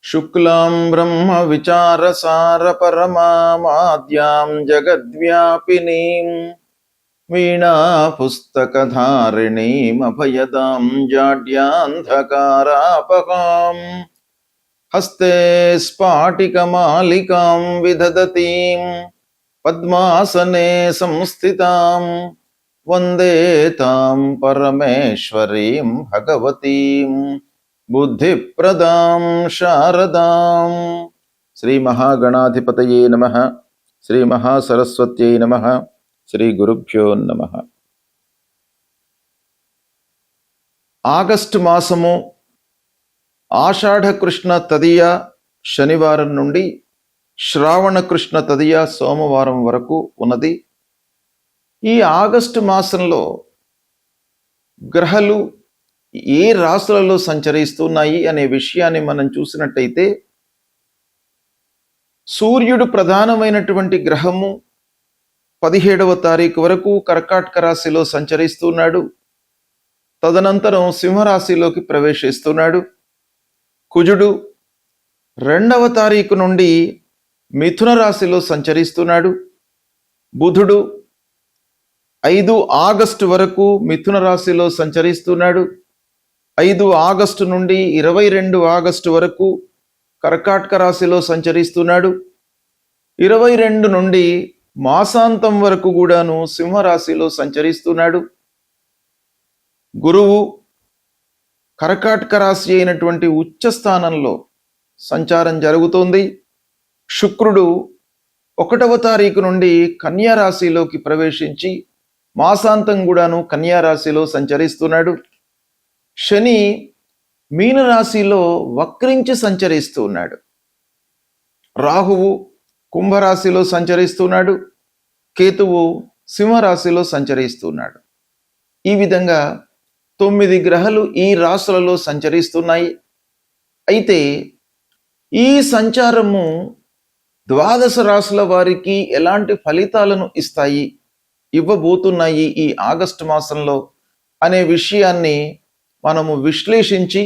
శుక్లాం బ్రహ్మ విచారసార పరమాద్యాం జగద్వ్యాపినీం వీణా పుస్తకధారిణీం అభయదాం జాడ్యాంధకారాపహాం హస్తే స్ఫాటికమాలికాం విదధతీం పద్మాసనే సంస్థితాం వందే తాం పరమేశ్వరీం భగవతీం బుద్ధిప్రదాం శారదాం. శ్రీ మహాగణాధిపతయే నమః. శ్రీ మహాసరస్వత్యై నమః. శ్రీ గురుభ్యో నమః. ఆగస్టు మాసము ఆషాఢ కృష్ణ తదియ శనివారం నుండి శ్రావణ కృష్ణ తదియ సోమవారం వరకు ఉన్నది. ఈ ఆగస్టు మాసంలో గ్రహాలు ఏ రాశులలో సంచరిస్తున్నాయి అనే విషయాన్ని మనం చూసినట్టయితే, సూర్యుడు ప్రధానమైనటువంటి గ్రహము 17వ తారీఖు వరకు కర్కాటక రాశిలో సంచరిస్తున్నాడు. తదనంతరం సింహరాశిలోకి ప్రవేశిస్తున్నాడు. కుజుడు 2వ తారీఖు నుండి మిథున రాశిలో సంచరిస్తున్నాడు. బుధుడు 5 ఆగస్టు వరకు మిథున రాశిలో సంచరిస్తున్నాడు. 5 ఆగస్టు నుండి 22 ఆగస్టు వరకు కర్కాటక రాశిలో సంచరిస్తున్నాడు. 22 నుండి మాసాంతం వరకు కూడాను సింహరాశిలో సంచరిస్తున్నాడు. గురువు కర్కాటక రాశి అయినటువంటి ఉచ్చ స్థానంలో సంచారం జరుగుతోంది. శుక్రుడు 1వ తారీఖు నుండి కన్యా రాశిలోకి ప్రవేశించి మాసాంతం కూడాను కన్యా రాశిలో సంచరిస్తున్నాడు. శని మీనరాశిలో వక్రించి సంచరిస్తూ ఉన్నాడు. రాహువు కుంభరాశిలో సంచరిస్తున్నాడు. కేతువు సింహరాశిలో సంచరిస్తున్నాడు. ఈ విధంగా 9 గ్రహాలు ఈ రాశులలో సంచరిస్తున్నాయి. అయితే ఈ సంచారము 12 రాశుల వారికి ఎలాంటి ఫలితాలను ఇవ్వబోతున్నాయి ఈ ఆగస్టు మాసంలో అనే విషయాన్ని మనము విశ్లేషించి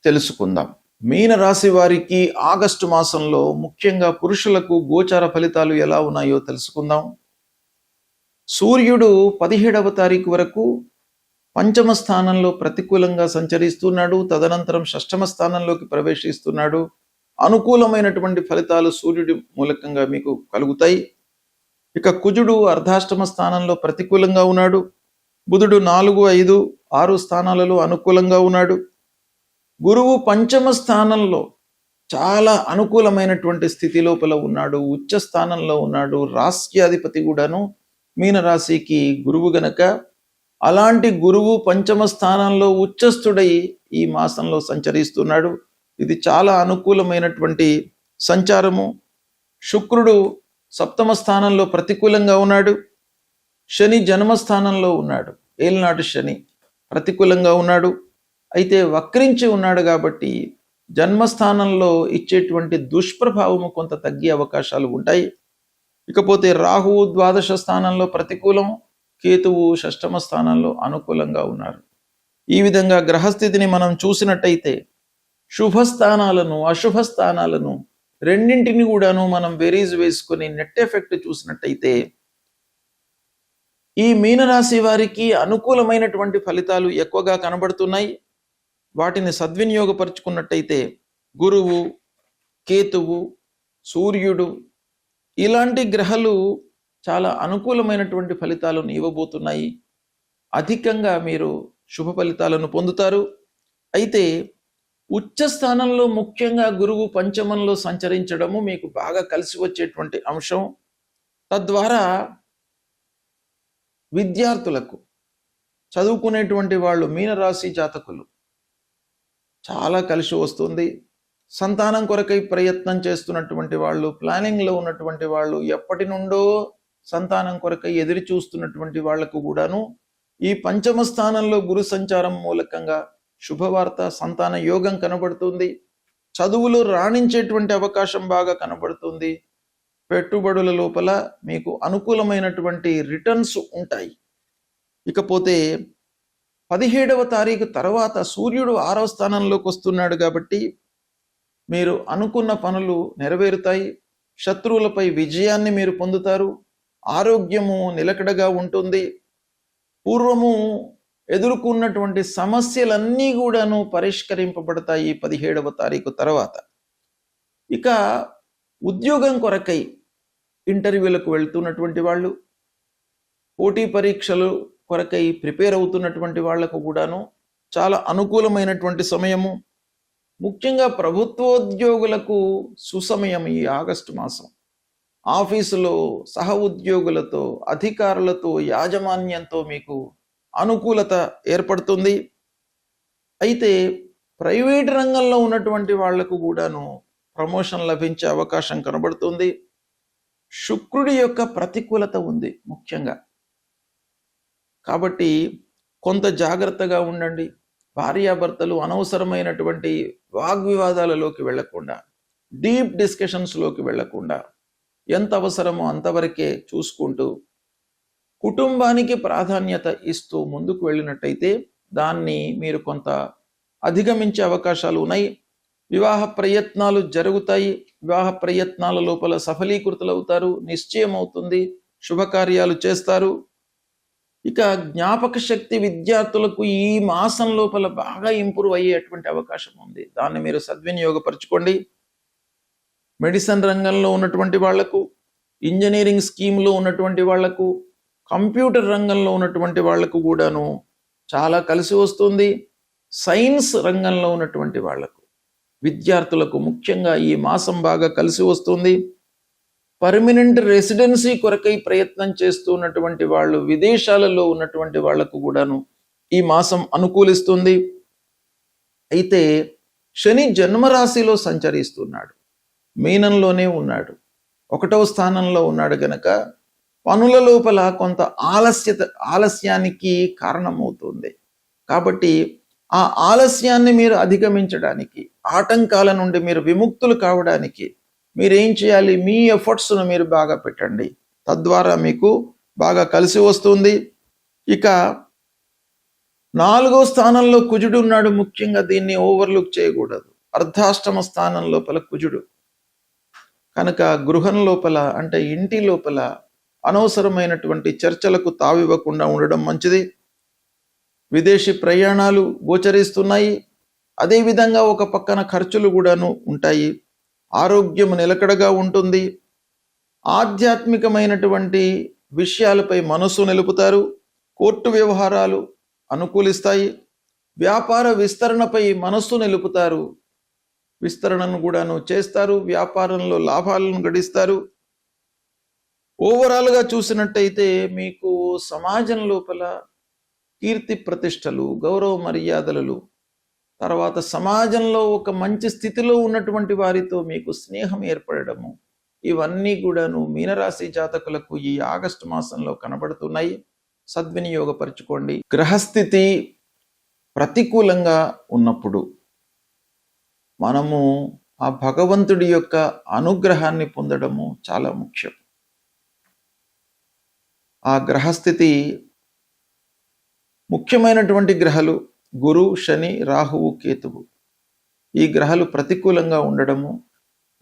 తెలుసుకుందాం. మీన రాశి వారికి ఆగస్టు మాసంలో ముఖ్యంగా పురుషులకు గోచార ఫలితాలు ఎలా ఉన్నాయో తెలుసుకుందాం. సూర్యుడు 17వ తారీఖు వరకు పంచమ స్థానంలో ప్రతికూలంగా సంచరిస్తున్నాడు. తదనంతరం షష్టమ స్థానంలోకి ప్రవేశిస్తున్నాడు. అనుకూలమైనటువంటి ఫలితాలు సూర్యుడి మూలకంగా మీకు కలుగుతాయి. ఇక కుజుడు అర్ధాష్టమ స్థానంలో ప్రతికూలంగా ఉన్నాడు. బుధుడు 4, 5, 6 స్థానాలలో అనుకూలంగా ఉన్నాడు. గురువు పంచమ స్థానంలో చాలా అనుకూలమైనటువంటి స్థితి లోపల ఉన్నాడు. ఉచ్చ స్థానంలో ఉన్నాడు. రాశ్యాధిపతి కూడాను మీనరాశికి గురువు గనక, అలాంటి గురువు పంచమ స్థానంలో ఉచ్చస్థుడై ఈ మాసంలో సంచరిస్తున్నాడు. ఇది చాలా అనుకూలమైనటువంటి సంచారము. శుక్రుడు సప్తమ స్థానంలో ప్రతికూలంగా ఉన్నాడు. శని జన్మస్థానంలో ఉన్నాడు. ఏలినాటి శని ప్రతికూలంగా ఉన్నాడు. అయితే వక్రించి ఉన్నాడు కాబట్టి జన్మస్థానంలో ఇచ్చేటువంటి దుష్ప్రభావము కొంత తగ్గే అవకాశాలు ఉంటాయి. ఇకపోతే రాహువు ద్వాదశ స్థానంలో ప్రతికూలం, కేతువు షష్టమ స్థానంలో అనుకూలంగా ఉన్నారు. ఈ విధంగా గ్రహస్థితిని మనం చూసినట్టయితే శుభస్థానాలను అశుభ స్థానాలను రెండింటిని కూడాను మనం బేరీజ్ వేసుకొని నెట్ ఎఫెక్ట్ చూసినట్టయితే ఈ మీనరాశి వారికి అనుకూలమైనటువంటి ఫలితాలు ఎక్కువగా కనబడుతున్నాయి. వాటిని సద్వినియోగపరుచుకున్నట్టయితే గురువు, కేతువు, సూర్యుడు ఇలాంటి గ్రహాలు చాలా అనుకూలమైనటువంటి ఫలితాలను ఇవ్వబోతున్నాయి. అధికంగా మీరు శుభ ఫలితాలను పొందుతారు. అయితే ఉచ్చ స్థానంలో ముఖ్యంగా గురువు పంచమంలో సంచరించడము మీకు బాగా కలిసి వచ్చేటువంటి అంశం. తద్వారా విద్యార్థులకు, చదువుకునేటువంటి వాళ్ళు, మీనరాశి జాతకులు చాలా కలిసి వస్తుంది. సంతానం కొరకై ప్రయత్నం చేస్తున్నటువంటి వాళ్ళు, ప్లానింగ్లో ఉన్నటువంటి వాళ్ళు, ఎప్పటి నుండో సంతానం కొరకై ఎదురు చూస్తున్నటువంటి వాళ్లకు కూడాను ఈ పంచమ స్థానంలో గురు సంచారం మూలకంగా శుభవార్త, సంతాన యోగం కనబడుతుంది. చదువులో రాణించేటువంటి అవకాశం బాగా కనబడుతుంది. పెట్టుబడుల లోపల మీకు అనుకూలమైనటువంటి రిటర్న్స్ ఉంటాయి. ఇకపోతే 17వ తారీఖు తర్వాత సూర్యుడు 6వ స్థానంలోకి వస్తున్నాడు కాబట్టి మీరు అనుకున్న పనులు నెరవేరుతాయి. శత్రువులపై విజయాన్ని మీరు పొందుతారు. ఆరోగ్యము నిలకడగా ఉంటుంది. పూర్వము ఎదుర్కొన్నటువంటి సమస్యలన్నీ కూడాను పరిష్కరింపబడతాయి 17వ తారీఖు తర్వాత. ఇక ఉద్యోగం కొరకై ఇంటర్వ్యూలకు వెళ్తున్నటువంటి వాళ్ళు, పోటీ పరీక్షలు కొరకై ప్రిపేర్ అవుతున్నటువంటి వాళ్లకు కూడాను చాలా అనుకూలమైనటువంటి సమయము. ముఖ్యంగా ప్రభుత్వోద్యోగులకు సుసమయం ఈ ఆగస్టు మాసం. ఆఫీసులో సహ ఉద్యోగులతో, అధికారులతో, యాజమాన్యంతో మీకు అనుకూలత ఏర్పడుతుంది. అయితే ప్రైవేట్ రంగంలో ఉన్నటువంటి వాళ్లకు కూడాను ప్రమోషన్ లభించే అవకాశం కనబడుతుంది. శుక్రుడి యొక్క ప్రతికూలత ఉంది ముఖ్యంగా. కాబట్టి కొంత జాగ్రత్తగా ఉండండి. భార్యాభర్తలు అనవసరమైనటువంటి వాగ్వివాదాలలోకి వెళ్లకుండా, డీప్ డిస్కషన్స్లోకి వెళ్లకుండా, ఎంత అవసరమో అంతవరకే చూసుకుంటూ కుటుంబానికి ప్రాధాన్యత ఇస్తూ ముందుకు వెళ్ళినట్టయితే దాన్ని మీరు కొంత అధిగమించే అవకాశాలు ఉన్నాయి. వివాహ ప్రయత్నాలు జరుగుతాయి. వివాహ ప్రయత్నాల లోపల సఫలీకృతులవుతారు. నిశ్చయం అవుతుంది. శుభకార్యాలు చేస్తారు. ఇక జ్ఞాపక శక్తి విద్యార్థులకు ఈ మాసం లోపల బాగా ఇంప్రూవ్ అయ్యేటువంటి అవకాశం ఉంది. దాన్ని మీరు సద్వినియోగపరచుకోండి. మెడిసిన్ రంగంలో ఉన్నటువంటి వాళ్లకు, ఇంజనీరింగ్ స్కీమ్లో ఉన్నటువంటి వాళ్లకు, కంప్యూటర్ రంగంలో ఉన్నటువంటి వాళ్లకు కూడాను చాలా కలిసి వస్తుంది. సైన్స్ రంగంలో ఉన్నటువంటి వాళ్లకు, విద్యార్థులకు ముఖ్యంగా ఈ మాసం బాగా కలిసి వస్తుంది. పర్మనెంట్ రెసిడెన్సీ కొరకై ప్రయత్నం చేస్తూ ఉన్నటువంటి వాళ్ళు, విదేశాలలో ఉన్నటువంటి వాళ్లకు కూడాను ఈ మాసం అనుకూలిస్తుంది. అయితే శని జన్మరాశిలో సంచరిస్తున్నాడు, మీనంలోనే ఉన్నాడు, 1వ స్థానంలో ఉన్నాడు గనక పనుల లోపల కొంత ఆలస్యానికి కారణమవుతుంది. కాబట్టి ఆ ఆలస్యాన్ని మీరు అధిగమించడానికి, ఆటంకాల నుండి మీరు విముక్తులు కావడానికి మీరేం చేయాలి? మీ ఎఫర్ట్స్ను మీరు బాగా పెట్టండి. తద్వారా మీకు బాగా కలిసి వస్తుంది. ఇక 4వ స్థానంలో కుజుడు ఉన్నాడు. ముఖ్యంగా దీన్ని ఓవర్లుక్ చేయకూడదు. అర్ధాష్టమ స్థానం లోపల కుజుడు కనుక గృహం లోపల, అంటే ఇంటి లోపల అనవసరమైనటువంటి చర్చలకు తావివ్వకుండా ఉండడం మంచిది. విదేశీ ప్రయాణాలు గోచరిస్తున్నాయి. అదేవిధంగా ఒక పక్కన ఖర్చులు కూడాను ఉంటాయి. ఆరోగ్యం నిలకడగా ఉంటుంది. ఆధ్యాత్మికమైనటువంటి విషయాలపై మనసు నిలుపుతారు. కోర్టు వ్యవహారాలు అనుకూలిస్తాయి. వ్యాపార విస్తరణపై మనస్సు నిలుపుతారు. విస్తరణను కూడాను చేస్తారు. వ్యాపారంలో లాభాలను గడిస్తారు. ఓవరాల్గా చూసినట్టయితే మీకు సమాజం లోపల కీర్తి ప్రతిష్టలు, గౌరవ మర్యాదలు, తర్వాత సమాజంలో ఒక మంచి స్థితిలో ఉన్నటువంటి వారితో మీకు స్నేహం ఏర్పడము, ఇవన్నీ కూడాను మీనరాశి జాతకులకు ఈ ఆగస్టు మాసంలో కనబడుతున్నాయి. సద్వినియోగపరచుకోండి. గ్రహస్థితి ప్రతికూలంగా ఉన్నప్పుడు మనము ఆ భగవంతుడి యొక్క అనుగ్రహాన్ని పొందడము చాలా ముఖ్యం. ఆ గ్రహస్థితి ముఖ్యమైనటువంటి గ్రహాలు గురు, శని, రాహువు, కేతువు, ఈ గ్రహాలు ప్రతికూలంగా ఉండడము,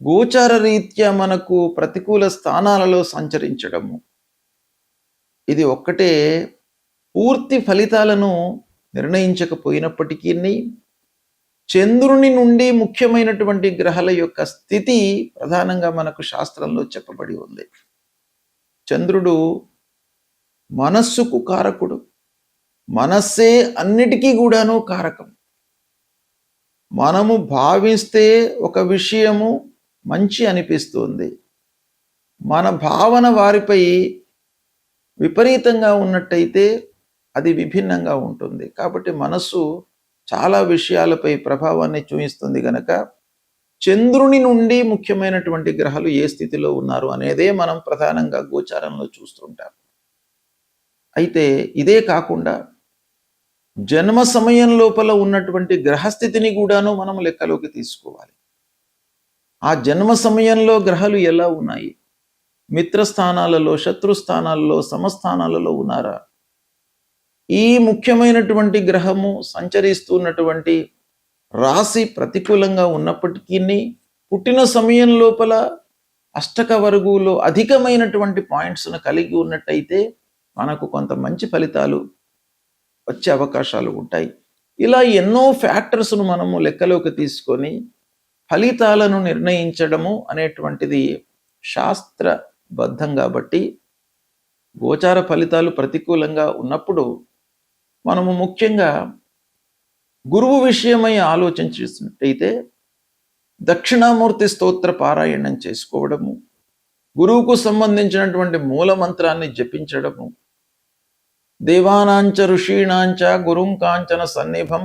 గోచార రీత్యా మనకు ప్రతికూల స్థానాలలో సంచరించడము, ఇది ఒక్కటే పూర్తి ఫలితాలను నిర్ణయించకపోయినప్పటికీ చంద్రుని నుండి ముఖ్యమైనటువంటి గ్రహాల యొక్క స్థితి ప్రధానంగా మనకు శాస్త్రంలో చెప్పబడి ఉంది. చంద్రుడు మనస్సుకు కారకుడు. మనస్సే అన్నిటికీ కూడాను కారకం. మనము భావిస్తే ఒక విషయము మంచి అనిపిస్తుంది, మన భావన వారిపై విపరీతంగా ఉన్నట్టయితే అది విభిన్నంగా ఉంటుంది. కాబట్టి మనస్సు చాలా విషయాలపై ప్రభావాన్ని చూపిస్తుంది గనక చంద్రుని నుండి ముఖ్యమైనటువంటి గ్రహాలు ఏ స్థితిలో ఉన్నారు అనేదే మనం ప్రధానంగా గోచారంలో చూస్తుంటాం. అయితే ఇదే కాకుండా జన్మ సమయం లోపల ఉన్నటువంటి గ్రహస్థితిని కూడాను మనం లెక్కలోకి తీసుకోవాలి. ఆ జన్మ సమయంలో గ్రహాలు ఎలా ఉన్నాయి, మిత్రస్థానాలలో, శత్రుస్థానాలలో, సమస్థానాలలో ఉన్నారా, ఈ ముఖ్యమైనటువంటి గ్రహము సంచరిస్తున్నటువంటి రాశి ప్రతికూలంగా ఉన్నప్పటికీ పుట్టిన సమయం లోపల అష్టక వర్గులో అధికమైనటువంటి పాయింట్స్ను కలిగి ఉన్నట్టయితే మనకు కొంత మంచి ఫలితాలు వచ్చే అవకాశాలు ఉంటాయి. ఇలా ఎన్నో ఫ్యాక్టర్స్ను మనము లెక్కలోకి తీసుకొని ఫలితాలను నిర్ణయించడము అనేటువంటిది శాస్త్రబద్ధం. కాబట్టి గోచార ఫలితాలు ప్రతికూలంగా ఉన్నప్పుడు మనము ముఖ్యంగా గురువు విషయమై ఆలోచించినట్టయితే దక్షిణామూర్తి స్తోత్ర పారాయణం చేసుకోవడము, గురువుకు సంబంధించినటువంటి మూల మంత్రాన్ని జపించడము, దేవానాంచ ఋషీణాంచ గురుం కాంచన సన్నిభం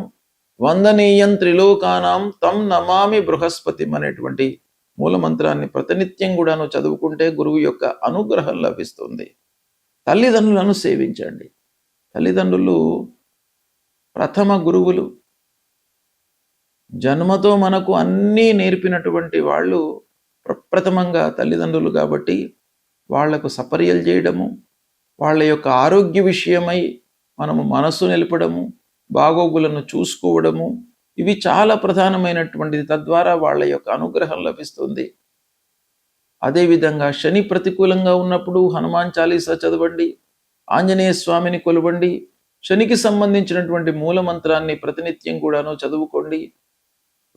వందనీయం త్రిలోకానాం తం నమామి బృహస్పతి అనేటువంటి మూల మంత్రాన్ని ప్రతినిత్యం కూడాను చదువుకుంటే గురువు యొక్క అనుగ్రహం లభిస్తుంది. తల్లిదండ్రులను సేవించండి. తల్లిదండ్రులు ప్రథమ గురువులు. జన్మతో మనకు అన్నీ నేర్పినటువంటి వాళ్ళు ప్రప్రథమంగా తల్లిదండ్రులు. కాబట్టి వాళ్లకు సపర్యలు చేయడము, వాళ్ళ యొక్క ఆరోగ్య విషయమై మనము మనస్సు నిలపడము, బాగోగులను చూసుకోవడము, ఇవి చాలా ప్రధానమైనటువంటిది. తద్వారా వాళ్ళ యొక్క అనుగ్రహం లభిస్తుంది. అదేవిధంగా శని ప్రతికూలంగా ఉన్నప్పుడు హనుమాన్ చాలీసా చదవండి, ఆంజనేయ స్వామిని కొలవండి, శనికి సంబంధించినటువంటి మూల మంత్రాన్ని ప్రతినిత్యం కూడాను చదువుకోండి.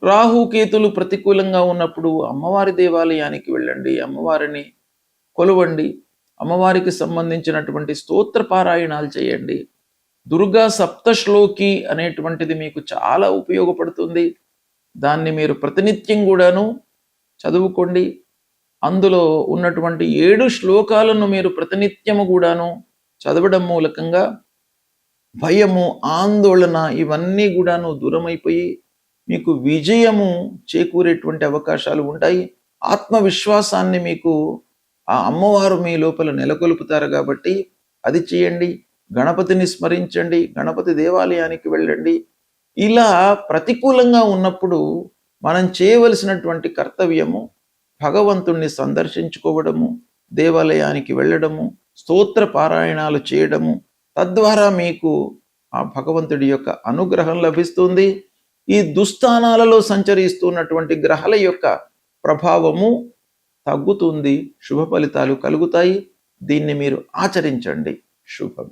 రాహుకేతులు ప్రతికూలంగా ఉన్నప్పుడు అమ్మవారి దేవాలయానికి వెళ్ళండి, అమ్మవారిని కొలవండి, అమ్మవారికి సంబంధించినటువంటి స్తోత్ర పారాయణాలు చేయండి. దుర్గా సప్తశ్లోకి అనేటువంటిది మీకు చాలా ఉపయోగపడుతుంది. దాన్ని మీరు ప్రతినిత్యం కూడాను చదువుకోండి. అందులో ఉన్నటువంటి 7 శ్లోకాలను మీరు ప్రతినిత్యము కూడాను చదవడం మూలకంగా భయము, ఆందోళన ఇవన్నీ కూడాను దూరమైపోయి మీకు విజయము చేకూరేటువంటి అవకాశాలు ఉంటాయి. ఆత్మవిశ్వాసాన్ని మీకు ఆ అమ్మవారు మీ లోపల నెలకొల్పుతారు. కాబట్టి అది చేయండి. గణపతిని స్మరించండి, గణపతి దేవాలయానికి వెళ్ళండి. ఇలా ప్రతికూలంగా ఉన్నప్పుడు మనం చేయవలసినటువంటి కర్తవ్యము భగవంతుణ్ణి సందర్శించుకోవడము, దేవాలయానికి వెళ్ళడము, స్తోత్ర పారాయణాలు చేయడము. తద్వారా మీకు ఆ భగవంతుడి యొక్క అనుగ్రహం లభిస్తుంది. ఈ దుస్థానాలలో సంచరిస్తున్నటువంటి గ్రహాల యొక్క ప్రభావము తగ్గుతుంది, శుభ ఫలితాలు కలుగుతాయి. దీన్ని మీరు ఆచరించండి. శుభం.